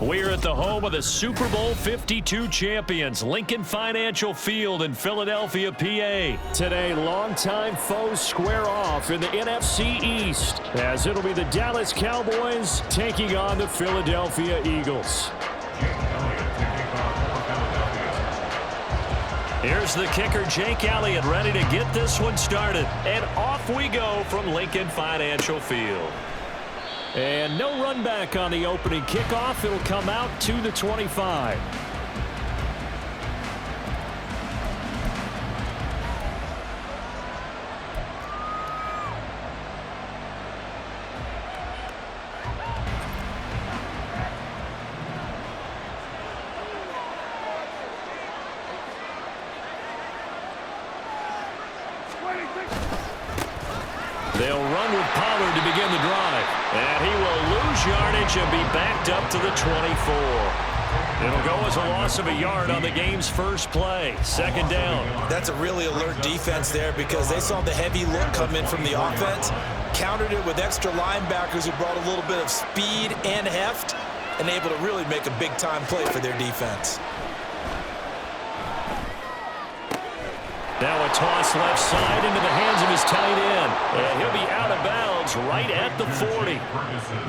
We're at the home of the Super Bowl 52 champions, Lincoln Financial Field in Philadelphia, PA. Today, longtime foes square off in the NFC East, as it'll be the Dallas Cowboys taking on the Philadelphia Eagles. Here's the kicker, Jake Elliott, ready to get this one started. And off we go from Lincoln Financial Field. And no run back on the opening kickoff. It'll come out to the 25. They'll run with Pollard to begin the drive. And he will lose yardage and be backed up to the 24. It'll go as a loss of a yard on the game's first play. Second down. That's a really alert defense there because they saw the heavy look come in from the offense, countered it with extra linebackers who brought a little bit of speed and heft, and able to really make a big-time play for their defense. Now a toss left side into the hands of his tight end. And he'll be out of bounds right at the 40.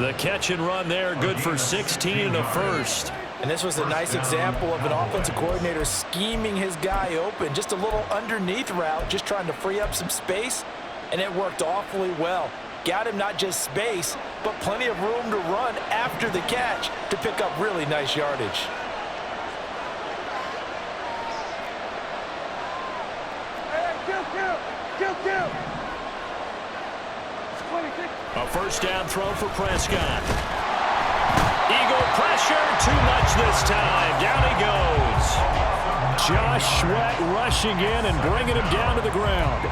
The catch and run there, good for 16 and a first. And this was a nice example of an offensive coordinator scheming his guy open. Just a little underneath route, just trying to free up some space. And it worked awfully well. Got him not just space, but plenty of room to run after the catch to pick up really nice yardage. A first down throw for Prescott. Eagle pressure, too much this time. Down he goes. Josh Sweat rushing in and bringing him down to the ground.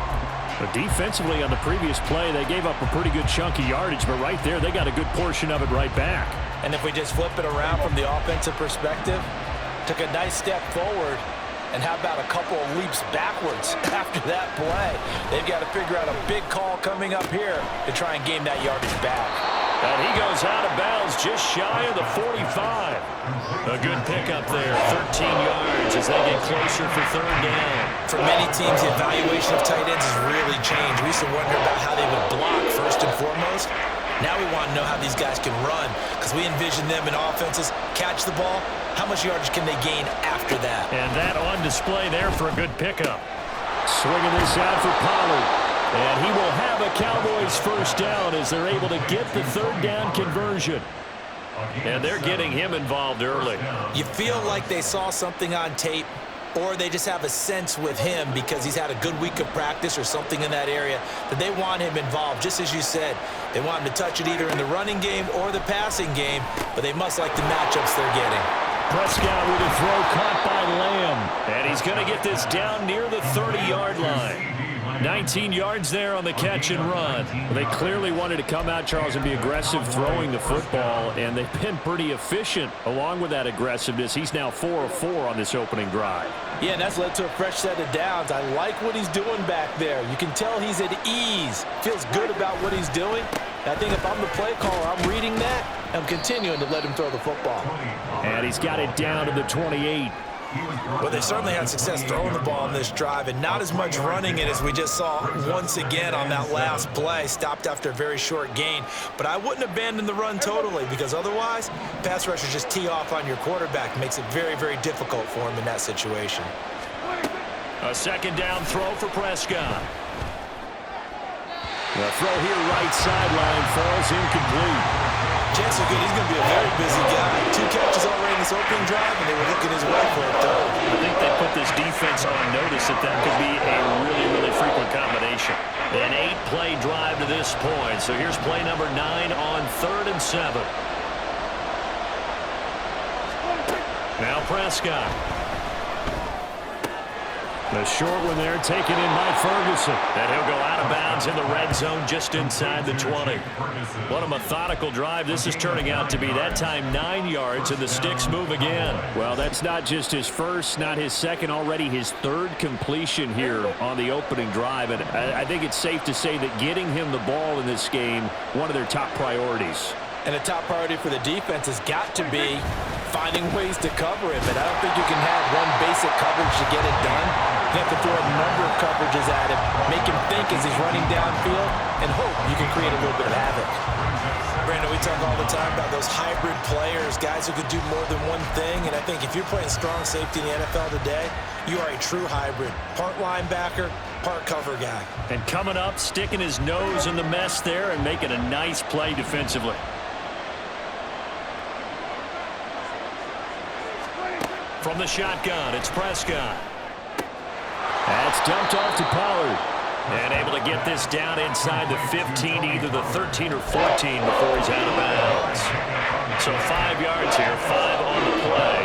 But defensively on the previous play, they gave up a pretty good chunk of yardage, but right there, they got a good portion of it right back. And if we just flip it around from the offensive perspective, took a nice step forward, and how about a couple of leaps backwards after that play? They've got to figure out a big call coming up here to try and gain that yardage back. And he goes out of bounds just shy of the 45. A good pickup there, 13 yards as they get closer for third down. For many teams, the evaluation of tight ends has really changed. We used to wonder about how they would block first and foremost. Now we want to know how these guys can run because we envision them in offenses, catch the ball. How much yardage can they gain after that? And that on display there for a good pickup. Swinging this out for Pollard. And he will have a Cowboys first down as they're able to get the third down conversion. And they're getting him involved early. You feel like they saw something on tape, or they just have a sense with him because he's had a good week of practice or something in that area that they want him involved. Just as you said, they want him to touch it either in the running game or the passing game, but they must like the matchups they're getting. Prescott with a throw caught by Lamb. And he's going to get this down near the 30-yard line. 19 yards there on the catch and run. They clearly wanted to come out, Charles, and be aggressive throwing the football, and they've been pretty efficient along with that aggressiveness. He's now 4 of 4 on this opening drive. Yeah, and that's led to a fresh set of downs. I like what he's doing back there. You can tell he's at ease. Feels good about what he's doing. I think if I'm the play caller, I'm reading that. I'm continuing to let him throw the football. And he's got it down to the 28. Well, they certainly had success throwing the ball in this drive and not as much running it as we just saw once again on that last play. Stopped after a very short gain. But I wouldn't abandon the run totally because otherwise, pass rushers just tee off on your quarterback. Makes it very, very difficult for him in that situation. A second down throw for Prescott. The throw here right sideline falls incomplete. Chances are good. He's going to be a very busy guy. 2 catches already in this opening drive, and they were looking his way for a third. I think they put this defense on notice that could be a really, really frequent combination. An 8-play drive to this point. So here's play number 9 on 3rd and 7. Now Prescott. The short one there taken in by Ferguson. And he'll go out of bounds in the red zone just inside the 20. What a methodical drive this is turning out to be. That time 9 yards, and the sticks move again. Well, that's not just his first, not his second, already his third completion here on the opening drive. And I think it's safe to say that getting him the ball in this game, one of their top priorities. And the top priority for the defense has got to be finding ways to cover him. And I don't think you can have one basic coverage to get it done. You have to throw a number of coverages at him, make him think as he's running downfield, and hope you can create a little bit of havoc. Brandon, we talk all the time about those hybrid players, guys who could do more than one thing. And I think if you're playing strong safety in the NFL today, you are a true hybrid. Part linebacker, part cover guy. And coming up, sticking his nose in the mess there and making a nice play defensively. From the shotgun, it's Prescott. That's dumped off to Pollard. And able to get this down inside the 15, either the 13 or 14 before he's out of bounds. So 5 yards here, 5 on the play.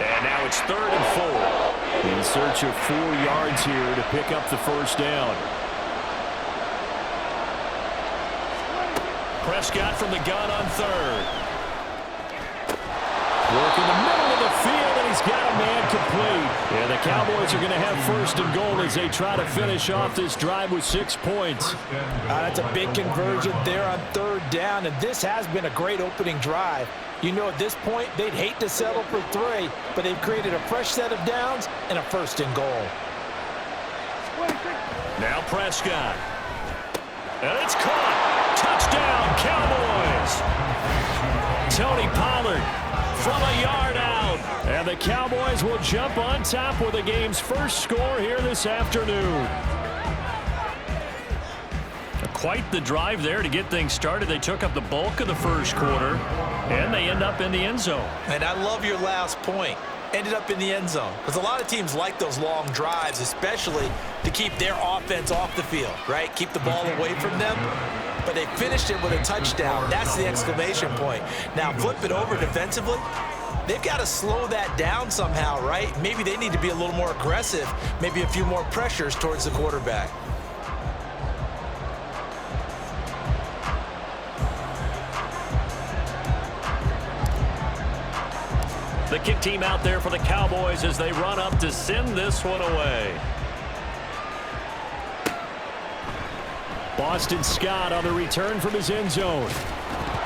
And now it's 3rd and 4. In search of 4 yards here to pick up the first down. Prescott from the gun on 3rd. Work in the middle of the field, and he's got a man complete. And the Cowboys are going to have 1st and goal as they try to finish off this drive with 6 points. That's a big conversion there on 3rd down, and this has been a great opening drive. You know, at this point, they'd hate to settle for 3, but they've created a fresh set of downs and a 1st and goal. Now Prescott. And it's caught. Touchdown, Cowboys. Tony Pollard from a yard out. And the Cowboys will jump on top with the game's first score here this afternoon. Quite the drive there to get things started. They took up the bulk of the first quarter, and they end up in the end zone. And I love your last point. Ended up in the end zone. Because a lot of teams like those long drives, especially to keep their offense off the field, right? Keep the ball away from them. But they finished it with a touchdown. That's the exclamation point. Now flip it over defensively. They've got to slow that down somehow, right? Maybe they need to be a little more aggressive. Maybe a few more pressures towards the quarterback. The kick team out there for the Cowboys as they run up to send this one away. Boston Scott on the return from his end zone.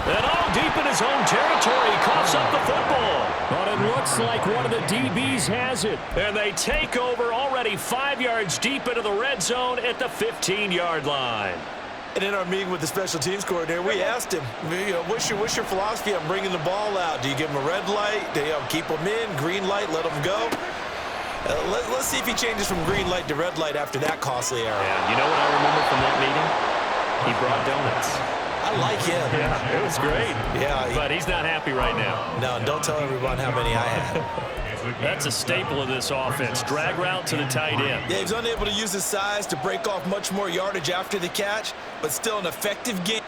And all deep in his own territory, he coughs up the football. But it looks like one of the DBs has it. And they take over already 5 yards deep into the red zone at the 15-yard line. And in our meeting with the special teams coordinator, we asked him, what's your philosophy on bringing the ball out? Do you give him a red light? Do you keep him in? Green light, let him go? Let's see if he changes from green light to red light after that costly error. Yeah, you know what I remember from that meeting? He brought donuts. I like him. Yeah, it was great. Yeah, but he's not happy right now. No, don't tell everyone how many I had. That's a staple of this offense. Drag route to the tight end. Yeah, he's unable to use his size to break off much more yardage after the catch, but still an effective game.